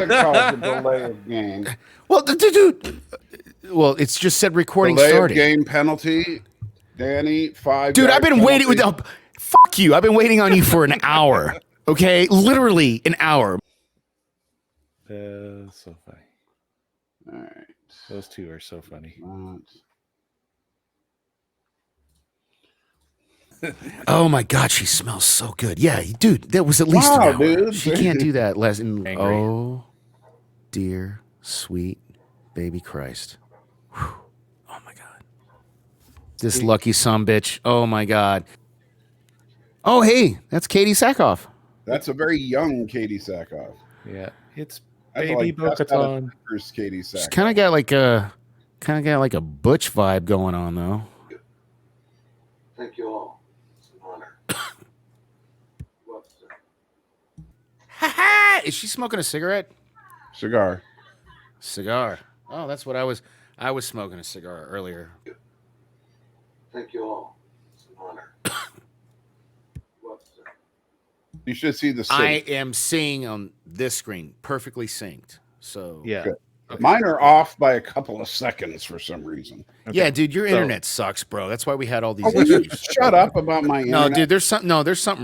would call it the delay of game. Well, dude. Well, it's just said recording Delay starting. Of game penalty. Danny, 5. Dude, I've been waiting with fuck you. I've been waiting on you for an hour. Okay, literally an hour. So funny. All right. Those two are so funny. Oh my God, she smells so good. Yeah, dude, that was at least an hour. Dude. She can't do that less. Angry. Oh, dear, sweet baby Christ. Whew. Oh my God. This lucky sumbitch. Oh my God. Oh, hey, that's Katie Sackhoff. That's a very young Katie Sackhoff. Yeah, it's That's baby Bo-Katan. First Katie Sackhoff. She's kind of got like a butch vibe going on though. Thank you all. It's an honor. Well, sir. Ha ha! Is she smoking a cigarette? Cigar. Cigar. Oh, that's what I was smoking a cigar earlier. Thank you all. It's an honor. Well, sir. You should see the sync. I am seeing on this screen perfectly synced. So Yeah. Good. Mine are off by a couple of seconds for some reason. Yeah, dude, your internet sucks, bro. That's why we had all these Will you issues. shut up about my internet? No, dude, there's something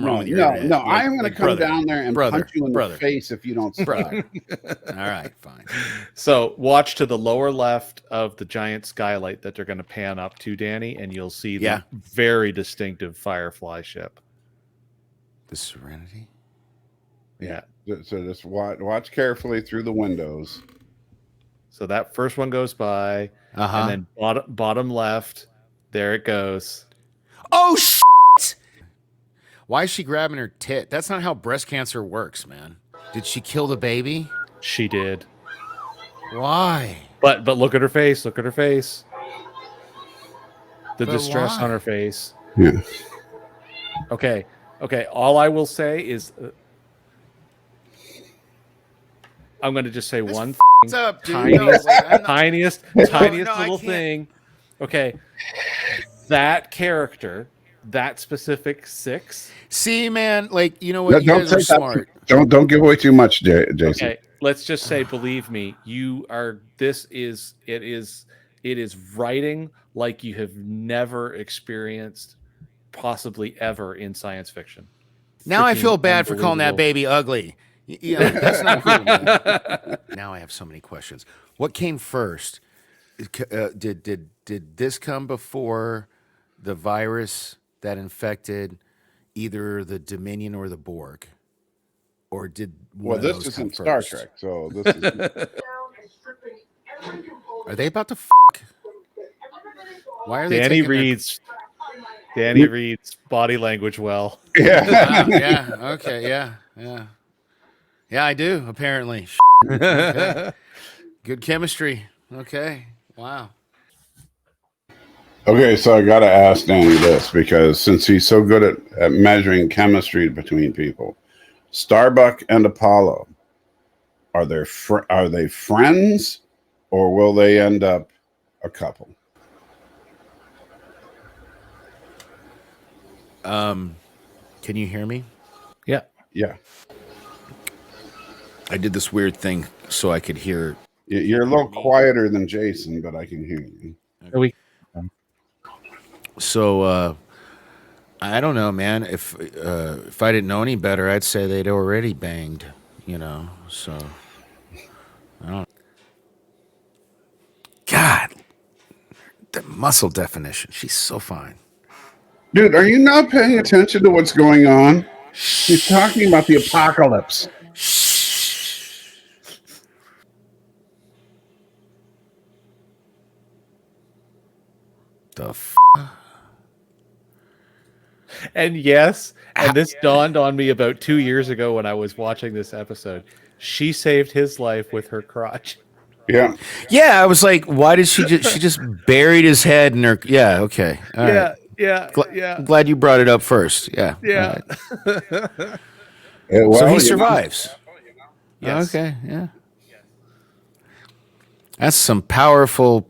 wrong with your internet. No, I am going to come down there and punch you in the brother. face if you don't stop. All right, fine. So watch to the lower left of the giant skylight that they're going to pan up to, Danny, and you'll see the very distinctive Firefly ship. The Serenity? Yeah. So just watch carefully through the windows. So that first one goes by, and then bottom left, there it goes. Oh, shit! Why is she grabbing her tit? That's not how breast cancer works, man. Did she kill the baby? She did. Why? But look at her face. Look at her face. The But distress why? on her face. Yeah. Okay. All I will say is, I'm going to just say one What's up, dude? tiniest, No, like, I'm not- tiniest No, I little can't. thing. Okay, that character, that specific 6. See, man, like, you know what? You guys are take that- smart. Don't give away too much, Jason. Okay, let's just say, believe me, you are. It is writing like you have never experienced, possibly ever, in science fiction. Now I Freaking did bad for calling that unbelievable. baby ugly. Yeah, that's not cool, man. Now I have so many questions. What came first? Did this come before the virus that infected either the Dominion or the Borg, or did one Well, of this those isn't come Star first? Trek, so this is. Are they about to fuck? Why are they? Danny taking reads body language well. Yeah. Yeah. Okay. Yeah. Yeah, I do. Apparently. Okay. Good chemistry. Okay. Wow. Okay, so I got to ask Danny this, because since he's so good at measuring chemistry between people, Starbuck and Apollo, are they friends, or will they end up a couple? Can you hear me? Yeah. Yeah. I did this weird thing so I could hear. You're a little quieter than Jason, but I can hear you. So I don't know, man. If I didn't know any better, I'd say they'd already banged. You know. So I don't. God, the muscle definition. She's so fine. Dude, are you not paying attention to what's going on? He's talking about the apocalypse. The f. And yes, and this dawned on me about 2 years ago when I was watching this episode. She saved his life with her crotch. Yeah. Yeah, I was like, why did she just buried his head in her? Yeah, okay. All right. Yeah. I'm glad you brought it up first. Yeah. Yeah. All right. Well, So he you know, survives. Yes. Okay, yeah. That's some powerful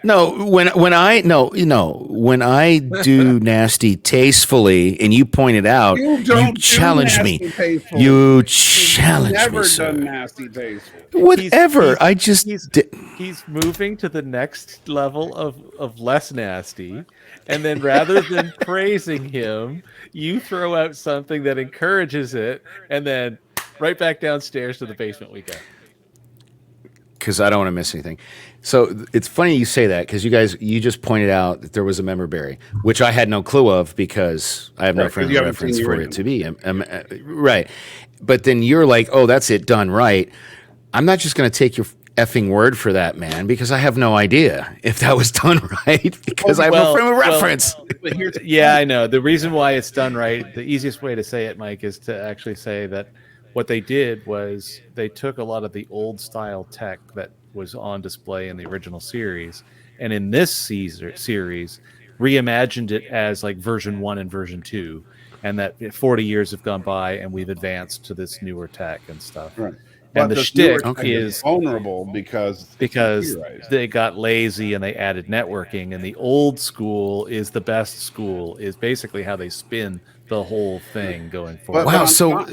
No, when I do nasty tastefully, and you point it out, You you don't do challenge me. nasty tastefully. You You've challenge never me, done sir. nasty tasteful. Whatever. I just he's moving to the next level of less nasty, and then rather than praising him, you throw out something that encourages it, and then right back downstairs to the basement we go. because I don't want to miss anything. So it's funny you say that, because you just pointed out that there was a member berry, which I had no clue of because I have no Right, 'cause frame you of haven't seen reference the for it to original. be. Right. But then you're like, oh, that's it done right. I'm not just going to take your effing word for that, man, because I have no idea if that was done right because I have no frame of reference. But here's Yeah, I know. The reason why it's done right, the easiest way to say it, Mike, is to actually say that what they did was they took a lot of the old style tech that was on display in the original series, and in this series reimagined it as like version 1 and version 2, and that 40 years have gone by and we've advanced to this newer tech and stuff. right. And But the this newer shtick tech is vulnerable because it's computerized. they got lazy and they added networking, and the old school is the best school, is basically how they spin the whole thing going forward. Wow. on So on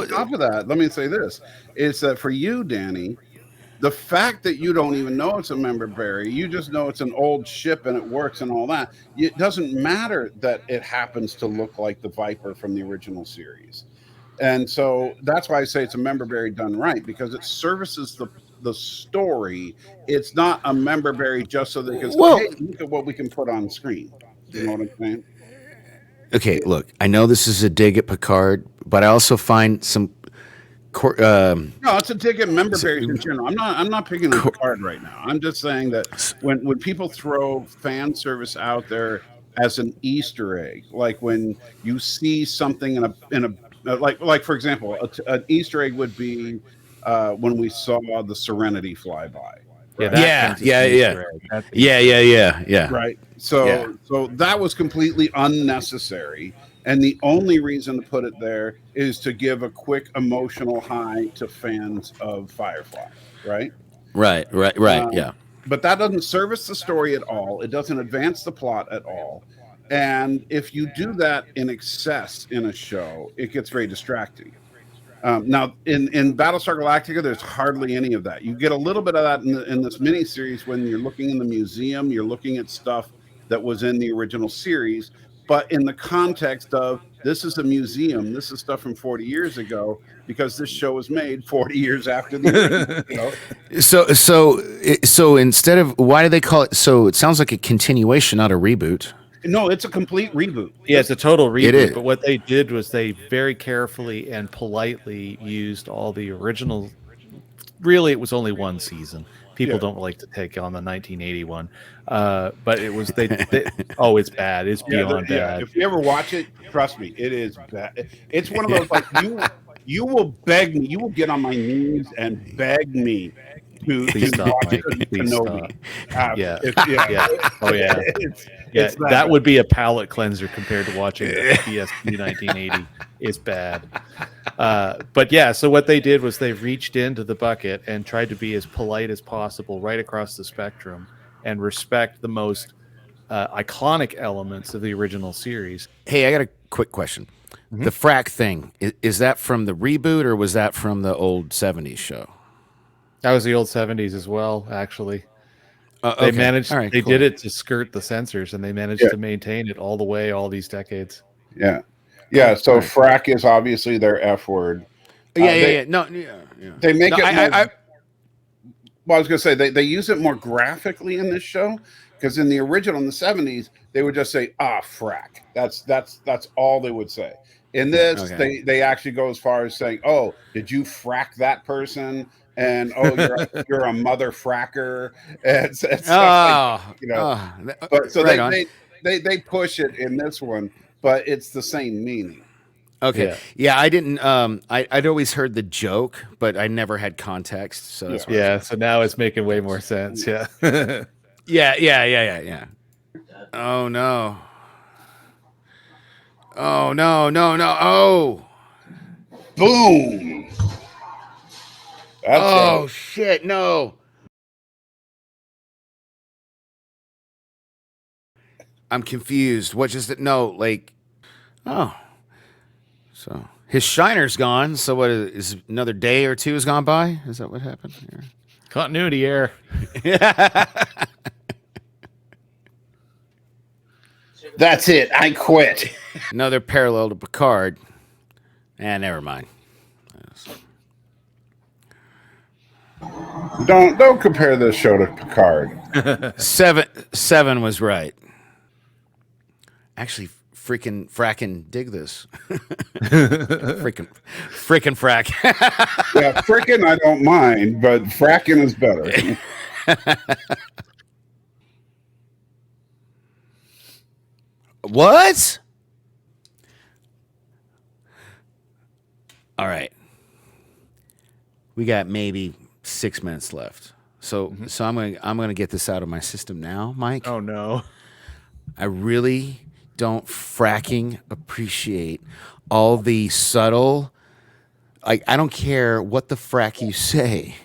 top of that, let me say this: is that for you, Danny, the fact that you don't even know it's a member berry, you just know it's an old ship and it works and all that. It doesn't matter that it happens to look like the Viper from the original series. And so that's why I say it's a member berry done right, because it services the story. It's not a member berry just so they can say, well, hey, look at what we can put on screen. You know what I'm saying? okay, look, I know this is a dig at Picard, but I also find some No, it's a dig at member berries in general. I'm not picking on Picard right now. I'm just saying that when people throw fan service out there as an Easter egg, like when you see something in a like for example, an Easter egg would be when we saw the Serenity fly by. Yeah, Right. that counts as an Easter egg. That's an Easter egg. Right. So that was completely unnecessary. And the only reason to put it there is to give a quick emotional high to fans of Firefly. Right. Right. Um, but that doesn't service the story at all. It doesn't advance the plot at all. And if you do that in excess in a show, it gets very distracting. Now, in Battlestar Galactica, there's hardly any of that. You get a little bit of that in this miniseries when you're looking in the museum, you're looking at stuff that was in the original series. But in the context of this is a museum, this is stuff from 40 years ago, because this show was made 40 years after the original. You know? So instead of, why do they call it? So it sounds like a continuation, not a reboot. No, it's a complete reboot. Yeah, it's a total reboot. It is. But what they did was they very carefully and politely used all the original. Really, it was only one season. People don't like to take on the 1981, but it was they oh, it's bad. It's beyond bad. If you ever watch it, trust me, it is bad. It's one of those like you will beg me, you will get on my knees and beg me to stop, watch Mike. Please Kenobi. Yeah. Yeah. Oh yeah. It's that would be a palate cleanser compared to watching BSP 1980. It's bad. But yeah, so what they did was they reached into the bucket and tried to be as polite as possible right across the spectrum and respect the most iconic elements of the original series. Hey, I got a quick question. The frack thing, is that from the reboot or was that from the old 70s show? That was the old 70s as well, actually. Okay. They managed. All right, they cool. did it to skirt the censors, and they managed to maintain it all the way, all these decades. Yeah. So frack is obviously their F word. No, They make No, it. I Well, I was going to say they use it more graphically in this show, because in the original in the 70s they would just say frack. That's all they would say. In this, they actually go as far as saying, "Oh, did you frack that person?" And you're a mother fracker, and stuff like, you know. But so they push it in this one, but it's the same meaning. Okay. Yeah, I didn't. I'd always heard the joke, but I never had context. So that's why So now it's making way more sense. Yeah. Yeah. Oh no. Oh no. Oh. Boom. That's shit! No. I'm confused. What just it? No, like, oh, so his shiner's gone. So what is another day or two has gone by? Is that what happened here? Continuity error. That's it. I quit. Another parallel to Picard. Never mind. Don't compare this show to Picard. Seven was right. Actually, fracking dig this. frickin' frack. Yeah, frickin' I don't mind, but fracking is better. What? All right. We got maybe 6 minutes left. So I'm gonna get this out of my system now, Mike. Oh no. I really don't fracking appreciate all the subtle, like, I don't care what the frack you say.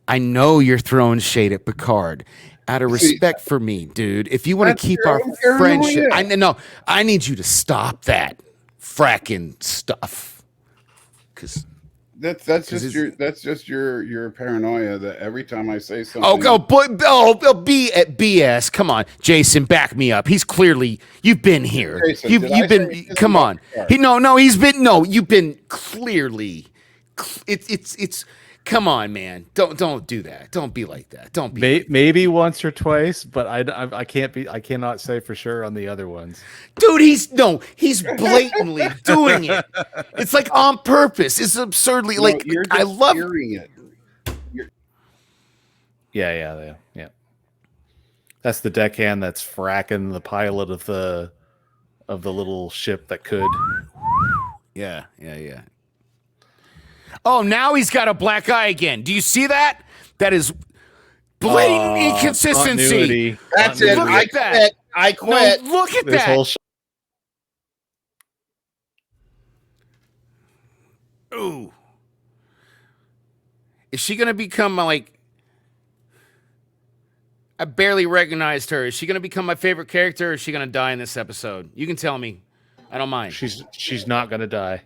I know you're throwing shade at Picard. Out of respect for me, dude. If you want to keep our friendship, I need you to stop that fracking stuff. Cause That's just your paranoia that every time I say something. Be at BS. Come on, Jason, back me up. He's clearly, you've been here. Jason, you've been. Come on. You've been clearly. It's. Come on, man. Don't do that. Don't be like that. Don't be. Maybe once or twice, but I cannot say for sure on the other ones. Dude, he's blatantly doing it. It's like on purpose. It's absurdly like You're just I love hearing it. Yeah. That's the deckhand that's fracking the pilot of the little ship that could. Yeah. Oh, now he's got a black eye again. Do you see that? That is blatant inconsistency. Continuity. That's it. Look at that. Quit. I quit. No, look at This that. whole Ooh. Is she going to become like... I barely recognized her. Is she going to become my favorite character, or is she going to die in this episode? You can tell me. I don't mind. she's not gonna die.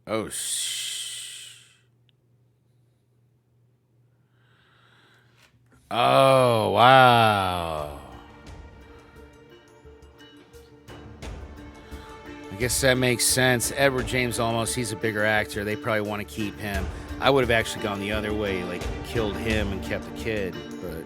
Oh, oh, wow. I guess that makes sense. Edward James Olmos, he's a bigger actor. They probably want to keep him. I would have actually gone the other way, like killed him and kept the kid, but